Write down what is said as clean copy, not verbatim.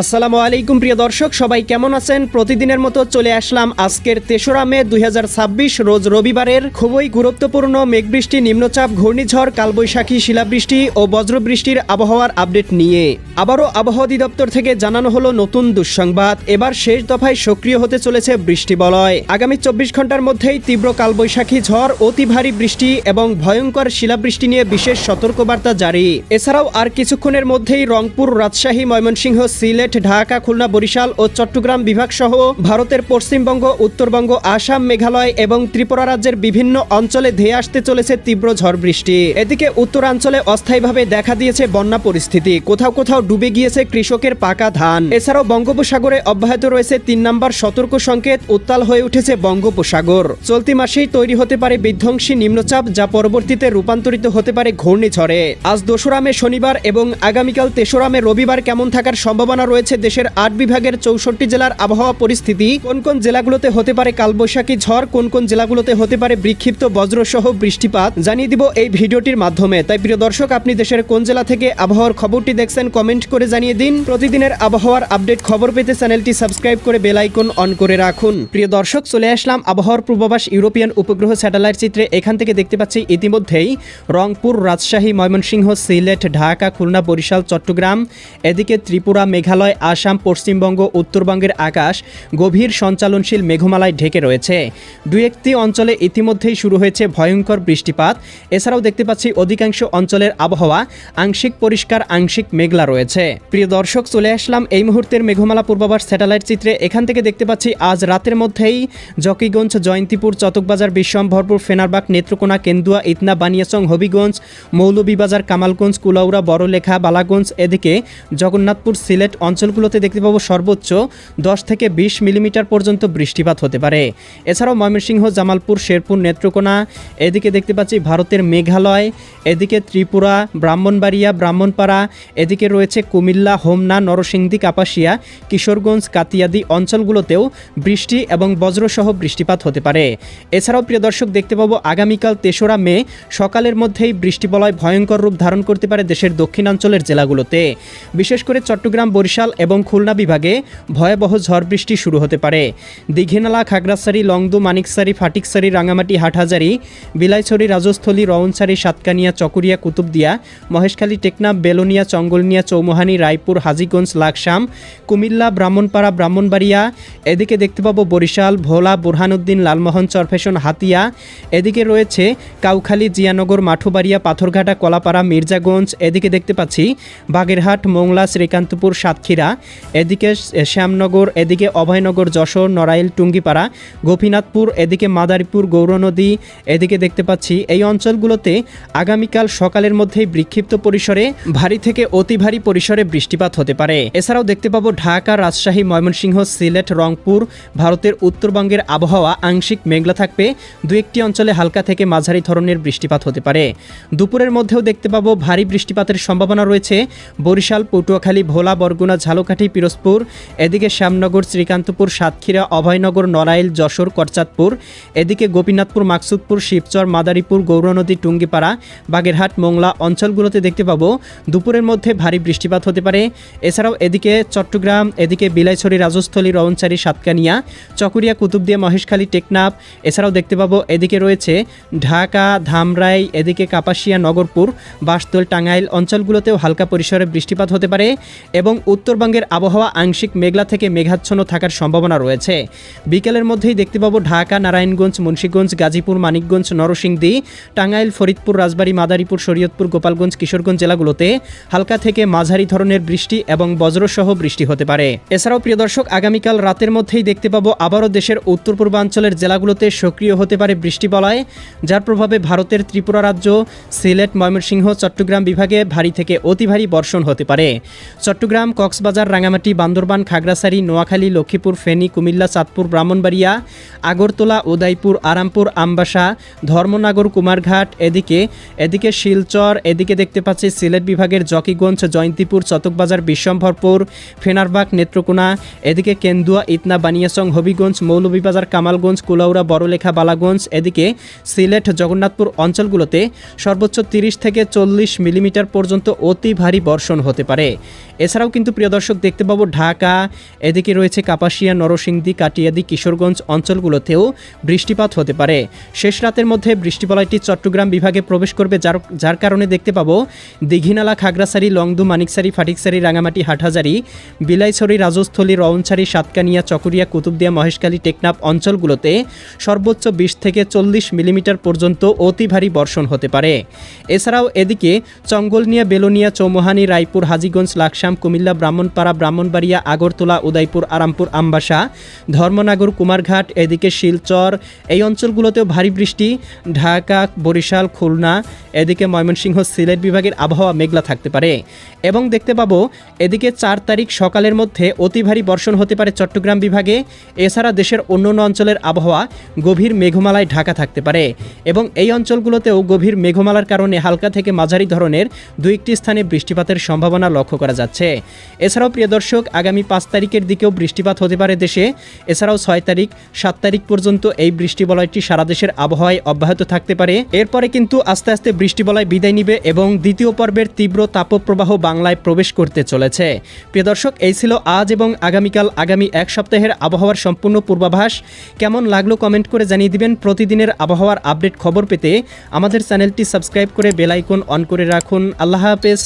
আসসালামু আলাইকুম প্রিয় দর্শক, সবাই কেমন আছেন? প্রতিদিনের মতো চলে আসলাম আজকের ৩রা মে ২০২৬ রোজ রবিবারের খুবই গুরুত্বপূর্ণ মেঘবৃষ্টি, নিম্নচাপ, ঘূর্ণিঝড়, কালবৈশাখী, শিলাবৃষ্টি ও বজ্রবৃষ্টির আবহাওয়ার আপডেট নিয়ে আবারও আবহাওয়া অধিদপ্তর থেকে জানানো হলো নতুন দুঃসংবাদ। এবার শেষ দফায় সক্রিয় হতে চলেছে বৃষ্টিবলয়। আগামী ২৪ ঘন্টার মধ্যেই তীব্র কালবৈশাখী ঝড়, অতি ভারী বৃষ্টি এবং ভয়ঙ্কর শিলাবৃষ্টি নিয়ে বিশেষ সতর্কবার্তা জারি। এছাড়াও আর কিছুক্ষণের মধ্যেই রংপুর, রাজশাহী, ময়মনসিংহ, সিলেট, ঢাকা, খুলনা, বরিশাল ও চট্টগ্রাম বিভাগ সহ ভারতের পশ্চিমবঙ্গ, উত্তরবঙ্গ, আসাম, মেঘালয় এবং ত্রিপুরা রাজ্যের বিভিন্ন অঞ্চলে ধেয়ে আসতে চলেছে তীব্র ঝড় বৃষ্টি। এদিকে উত্তরাঞ্চলে অস্থায়ীভাবে দেখা দিয়েছে বন্যা পরিস্থিতি, কোথাও কোথাও ডুবে গিয়েছে কৃষকের পাকা ধান। এছাড়াও বঙ্গোপসাগরে অব্যাহত রয়েছে ৩ নম্বর সতর্ক সংকেত, উত্তাল হয়ে উঠেছে বঙ্গোপসাগর। চলতি মাসেই তৈরি হতে পারে বিধ্বংসী নিম্নচাপ, যা পরবর্তীতে রূপান্তরিত হতে পারে ঘূর্ণিঝড়ে। আজ ২রা মে শনিবার এবং আগামীকাল ৩রা মে রবিবার কেমন থাকার সম্ভাবনা রয়েছে দেশের ৮ বিভাগের ৬৪ জেলার আবহাওয়া পরিস্থিতি, কোন কোন জেলাগুলোতে হতে পারে কালবৈশাখী ঝড়, কোন কোন জেলাগুলোতে হতে পারে বিক্ষিপ্ত বজ্রসহ বৃষ্টিপাত জানিয়ে দিব এই ভিডিওটির মাধ্যমে। তাই প্রিয় দর্শক, আপনি দেশের কোন জেলা থেকে আবহাওয়ার খবরটি দেখছেন কমেন্ট করে জানিয়ে দিন। প্রতিদিনের আবহাওয়ার আপডেট খবর পেতে চ্যানেলটি সাবস্ক্রাইব করে বেল আইকন অন করে রাখুন। প্রিয় দর্শক, চলে আসলাম আবহাওয়ার পূর্বাভাস ইউরোপিয়ান উপগ্রহ স্যাটেলাইট চিত্রে। এখান থেকে দেখতে পাচ্ছি ইতিমধ্যেই রংপুর, রাজশাহী, ময়মনসিংহ, সিলেট, ঢাকা, খুলনা, বরিশাল, চট্টগ্রাম, এদিকে ত্রিপুরা, মেঘালয়, আসাম, পশ্চিমবঙ্গ, উত্তরবঙ্গের আকাশ গভীর সঞ্চালনশীল মেঘমালায় ঢেকে রয়েছে। দুই একটি অঞ্চলে ইতিমধ্যেই শুরু হয়েছে ভয়ঙ্কর বৃষ্টিপাত। এছাড়াও দেখতে পাচ্ছি অধিকাংশ অঞ্চলের আবহাওয়া আংশিক পরিষ্কার, আংশিক মেঘলা রয়েছে। প্রিয় দর্শক, চলে আসলাম এই মুহূর্তের মেঘমালা পূর্বাভাস স্যাটেলাইট চিত্রে। এখান থেকে দেখতে পাচ্ছি আজ রাতের মধ্যেই জকিগঞ্জ, জয়ন্তীপুর, চটকবাজার, বিশ্বম্ভরপুর, ফেনারবাগ, নেত্রকোনা, কেন্দুয়া, ইতনা, বানিয়াচং, হবিগঞ্জ, মৌলভীবাজার, কামালগঞ্জ, কুলাউড়া, বড়লেখা, বালাগঞ্জ, এদিকে জগন্নাথপুর, সিলেট অঞ্চলগুলোতে দেখতে পাবো সর্বোচ্চ ১০ থেকে ২০ মিলিমিটার পর্যন্ত বৃষ্টিপাত হতে পারে। এছাড়াও ময়মনসিংহ, জামালপুর, শেরপুর, নেত্রকোনা, এদিকে দেখতে পাচ্ছি ভারতের মেঘালয়, এদিকে ত্রিপুরা, ব্রাহ্মণবাড়িয়া, ব্রাহ্মণপাড়া, এদিকে রয়েছে কুমিল্লা, হোমনা, নরসিংদী, কাপাসিয়া, কিশোরগঞ্জ, কাতিয়াদি অঞ্চলগুলোতেও বৃষ্টি এবং বজ্রসহ বৃষ্টিপাত হতে পারে। এছাড়াও প্রিয় দর্শক, দেখতে পাবো আগামীকাল ৩রা মে সকালের মধ্যেই বৃষ্টিবলয় ভয়ঙ্কর রূপ ধারণ করতে পারে দেশের দক্ষিণাঞ্চলের জেলাগুলোতে। বিশেষ করে চট্টগ্রাম, বরিশাল এবং খুলনা বিভাগে ভয়াবহ ঝড় বৃষ্টি শুরু হতে পারে। দীঘিনালা, খাগড়াছড়ি, লংদু, মানিকছড়ি, ফাটিকছড়ি, রাঙামাটি, হাটহাজারি, বিলাইছড়ি, রাজস্থলী, রওনছড়ি, সাতকানিয়া, চকুরিয়া, কুতুবদিয়া, মহেশখালী, টেকনাফ, বেলোনিয়া, চঙ্গলনিয়া, চৌমুহানি, রায়পুর, হাজীগঞ্জ, লাকসাম, কুমিল্লা, ব্রাহ্মণপাড়া, ব্রাহ্মণবাড়িয়া, এদিকে দেখতে পাবো বরিশাল, ভোলা, বুরহানুদ্দিন, লালমোহন, চরফেশন, হাতিয়া, এদিকে রয়েছে কাউখালী, জিয়ানগর, মাঠুবাড়িয়া, পাথরঘাটা, কলাপাড়া, মির্জাগঞ্জ, এদিকে দেখতে পাচ্ছি বাগেরহাট, মোংলা, শ্রীকান্তপুর, সাতক্ষীরা, এদিকে শ্যামনগর, এদিকে অভয়নগর, যশোর, নড়াইল, টুঙ্গিপাড়া, গোপীনাথপুর, এদিকে মাদারীপুর, গৌরনদী, এদিকে দেখতে পাচ্ছি এই অঞ্চলগুলোতে আগামীকাল সকালের মধ্যেই বিক্ষিপ্ত পরিসরে ভারী থেকে অতি ভারী পরিসরে বৃষ্টিপাত হতে পারে। এছাড়াও দেখতে পাবো ঢাকা, রাজশাহী, ময়মনসিংহ, সিলেট, রংপুর, ভারতের উত্তরবঙ্গের আবহাওয়া আংশিক মেঘলা থাকবে। দু একটি অঞ্চলে হালকা থেকে মাঝারি ধরনের বৃষ্টিপাত হতে পারে। দুপুরের মধ্যেও দেখতে পাবো ভারী বৃষ্টিপাতের সম্ভাবনা রয়েছে বরিশাল, পটুয়াখালী, ভোলা, বরগুনা, ঝালকাঠি, পিরোজপুর, এদিকে শ্যামনগর, শ্রীকান্তপুর, সাতক্ষীরা, অভয়নগর, নড়াইল, যশোর, করচাঁদপুর, এদিকে গোপীনাথপুর, মাকসুদপুর, শিবচর, মাদারীপুর, গৌরনদী, টুঙ্গিপাড়া, বাগেরহাট, মোংলা অঞ্চলগুলোতে দেখতে পাবো দুপুরের মধ্যে ভারী বৃষ্টিপাত হতে পারে। এছাড়াও এদিকে চট্টগ্রাম, এদিকে বিলাইছড়ি, রাজস্থলী, রওনছড়ি, সাতকানিয়া, চকুরিয়া, কুতুবদিয়া, মহেশখালী, টেকনাফ, এছাড়াও দেখতে পাবো এদিকে রয়েছে ঢাকা, ধামরাই, এদিকে কাপাসিয়া, নগরপুর, বাসতল, টাঙ্গাইল অঞ্চলগুলোতেও হালকা পরিসরে বৃষ্টিপাত হতে পারে এবং উত্তরবঙ্গের আবহাওয়া আংশিক মেঘলা থেকে মেঘাচ্ছন্ন থাকার সম্ভাবনা রয়েছে। বিকেলের মধ্যেই দেখতে পাবো ঢাকা, নারায়ণগঞ্জ, মুন্সিগঞ্জ, গাজীপুর, মানিকগঞ্জ, নরসিংদী, টাঙ্গাইল, ফরিদপুর, রাজবাড়ী, মাদারীপুর, শরীয়তপুর, গোপালগঞ্জ, কিশোরগঞ্জ জেলাগুলোতে হালকা থেকে মাঝারি ধরনের বৃষ্টি এবং বজ্রসহ বৃষ্টি হতে পারে। এছাড়াও প্রিয় দর্শক, আগামীকাল রাতের মধ্যেই দেখতে পাবো আবারও দেশের উত্তর পূর্বাঞ্চলের জেলাগুলোতে সক্রিয় হতে পারে বৃষ্টিবলয়, যার প্রভাবে ভারতের ত্রিপুরা রাজ্য, সিলেট, ময়মনসিংহ, চট্টগ্রাম বিভাগে ভারী থেকে অতি ভারী বর্ষণ হতে পারে। চট্টগ্রাম, কক্সবাজার, রাঙামাটি, বান্দরবান, খাগড়াছড়ি, নোয়াখালী, লক্ষ্মীপুর, ফেনী, কুমিল্লা, চাঁদপুর, ব্রাহ্মণবাড়িয়া, আগরতলা, উদয়পুর, আরামপুর, আমবাসা, ধর্মনগর, কুমারঘাট, এদিকে শিলচর, এদিকে দেখতে পাচ্ছি সিলেট বিভাগের জকিগঞ্জ, জয়ন্তীপুর, চটকবাজার, বিশ্বম্ভরপুর, ফেনারবাগ, নেত্রকোনা, এদিকে কেন্দুয়া, ইতনা, বানিয়াচং, হবিগঞ্জ, মৌলভীবাজার, কামালগঞ্জ, কুলাউড়া, বড়লেখা, বালাগঞ্জ, এদিকে সিলেট, জগন্নাথপুর অঞ্চলগুলোতে সর্বোচ্চ ৩০ থেকে ৪০ মিলিমিটার পর্যন্ত অতি ভারী বর্ষণ হতে পারে। এছাড়াও কিন্তু প্রিয় প্রিয় দর্শক দেখতে পাবো ঢাকা, এদিকে রয়েছে কাপাসিয়া, নরসিংদী, কাটিয়াদি, কিশোরগঞ্জ অঞ্চলগুলোতেও বৃষ্টিপাত হতে পারে। শেষ রাতের মধ্যে বৃষ্টিবলয়টি চট্টগ্রাম বিভাগে প্রবেশ করবে, যার কারণে দেখতে পাবো দীঘিনালা, খাগড়াছড়ি, লংদু, মানিকছড়ি, ফটিকছড়ি, রাঙামাটি, হাটহাজারি, বিলাইছড়ি, রাজস্থলী, রওনছড়ি, সাতকানিয়া, চকরিয়া, কুতুবদিয়া, মহেশখালী, টেকনাফ অঞ্চলগুলোতে সর্বোচ্চ 20 থেকে 40 মিলিমিটার পর্যন্ত অতি ভারী বর্ষণ হতে পারে। এছাড়াও এদিকে চঙ্গলনিয়া, বেলোনিয়া, চৌমোহানি, রায়পুর, হাজীগঞ্জ, লাকসাম, কুমিল্লা, ব্রাহ্মণপাড়া, ব্রাহ্মণবাড়িয়া, আগরতলা, উদয়পুর, আরামপুর, আমবাসা, ধর্মনগর, কুমারঘাট, এদিকে শিলচর এই অঞ্চলগুলোতেও ভারী বৃষ্টি। ঢাকা, বরিশাল, খুলনা, এদিকে ময়মনসিংহ, সিলেট বিভাগের আবহাওয়া মেঘলা থাকতে পারে। এবং দেখতে পাবো এদিকে 4 তারিখ সকালের মধ্যে অতি ভারী বর্ষণ হতে পারে চট্টগ্রাম বিভাগে। এছাড়া দেশের অন্যান্য অঞ্চলের আবহাওয়া গভীর মেঘমালায় ঢাকা থাকতে পারে এবং এই অঞ্চলগুলোতেও গভীর মেঘমালার কারণে হালকা থেকে মাঝারি ধরনের 2-1টি স্থানে বৃষ্টিপাতের সম্ভাবনা লক্ষ্য করা যাচ্ছে। এছাড়াও প্রিয় দর্শক আগামী 5 তারিখের দিকেও বৃষ্টিপাত হতে পারে দেশে। এছাড়াও 6 তারিখ, 7 তারিখ পর্যন্ত এই বৃষ্টিবলয়টি সারা দেশের আবহাওয়ায় অব্যাহত থাকতে পারে। এরপরে কিন্তু আস্তে আস্তে বৃষ্টিবলয় বিদায় নিবে এবং দ্বিতীয় পর্বের তীব্র তাপপ্রবাহ বাংলায় প্রবেশ করতে চলেছে। প্রিয় দর্শক এই ছিল আজ এবং আগামীকাল আগামী 1 সপ্তাহের আবহাওয়ার সম্পূর্ণ পূর্বাভাস। কেমন লাগলো কমেন্ট করে জানিয়ে দিবেন। প্রতিদিনের আবহাওয়ার আপডেট খবর পেতে আমাদের চ্যানেলটি সাবস্ক্রাইব করে বেল আইকন অন করে রাখুন। আল্লাহ হাফেজ।